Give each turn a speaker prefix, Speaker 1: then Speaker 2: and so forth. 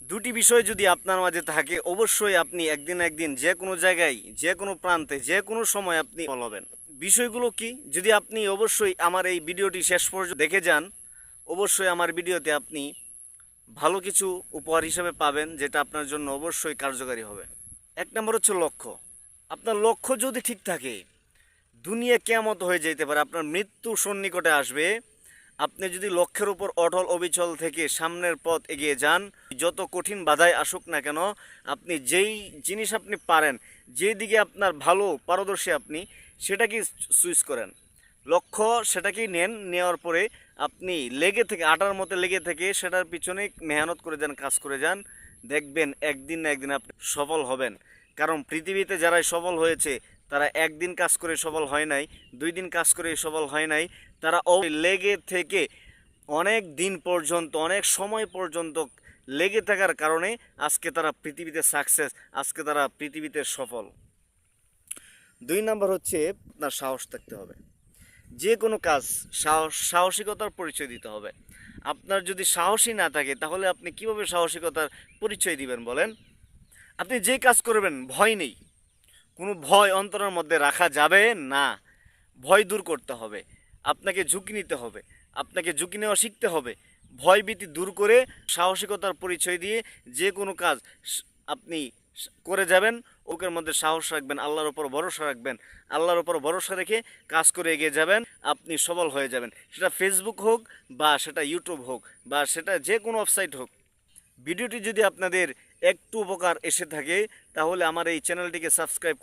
Speaker 1: দুটি বিষয় যদি আপনার মাঝে থাকে অবশ্যই আপনি একদিন না একদিন যে কোনো জায়গায় যে কোনো প্রান্তে যে কোনো সময় আপনি সফল হবেন। বিষয়গুলো কি, যদি আপনি অবশ্যই আমার এই ভিডিওটি শেষ পর্যন্ত দেখে যান, অবশ্যই আমার ভিডিওতে আপনি ভালো কিছু উপহার হিসেবে পাবেন, যেটা আপনার জন্য অবশ্যই কার্যকারী হবে। এক নম্বর হচ্ছে লক্ষ্য। আপনার লক্ষ্য যদি ঠিক থাকে, দুনিয়া কেয়ামত হয়ে যেতে পারে, আপনার মৃত্যু সন্নিকটে আসবে। আপনি যদি লক্ষ্যের উপর অটল অবিচল থেকে সামনের পথ এগিয়ে যান, যত কঠিন বাধাই আসুক না কেন, আপনি যেই জিনিস আপনি পারেন, যেই দিকে আপনার ভালো পারদর্শী আপনি সেটাকে চুজ করেন, লক্ষ্য সেটাকেই নেন। নেওয়ার পরে আপনি লেগে থেকে আটার মতো লেগে থেকে সেটার পিছনে মেহনত করে যান, কাজ করে যান, দেখবেন একদিন না একদিন আপনি সফল হবেন। কারণ পৃথিবীতে যারাই সফল হয়েছে তারা একদিন কাজ করে সফল হয় নাই, 2 দিন কাজ করে সফল হয় নাই, তারা লেগে থেকে অনেক দিন পর্যন্ত, অনেক সময় পর্যন্ত লেগে থাকার কারণে আজকে তারা পৃথিবীতে সাকসেস, আজকে তারা পৃথিবীতে সফল। 2 নম্বর হচ্ছে আপনার সাহস থাকতে হবে। যে কোনো কাজ সাহসিকতার পরিচয় দিতে হবে। আপনার যদি সাহসই না থাকে তাহলে আপনি কিভাবে সাহসিকতার পরিচয় দিবেন বলেন? আপনি যে কাজ করবেন ভয় নেই, কোনো ভয় অন্তরের মধ্যে রাখা যাবে না। ভয় দূর করতে হবে, আপনাকে ঝুঁকি নিতে হবে, আপনাকে ঝুঁকি নেওয়া শিখতে হবে। ভয়ভীতি দূর করে সাহসিকতার পরিচয় দিয়ে যে কোনো কাজ আপনি করে যাবেন। ওকের মধ্যে সাহস রাখবেন, আল্লাহর উপর ভরসা রাখবেন, আল্লাহর উপর ভরসা রেখে কাজ করে এগিয়ে যাবেন, আপনি সফল হয়ে যাবেন। সেটা ফেসবুক হোক বা সেটা ইউটিউব হোক বা সেটা যে কোনো ওয়েবসাইট হোক। ভিডিওটি যদি আপনাদের একটু উপকার এসে থাকে তাহলে আমার এই চ্যানেলটিকে সাবস্ক্রাইব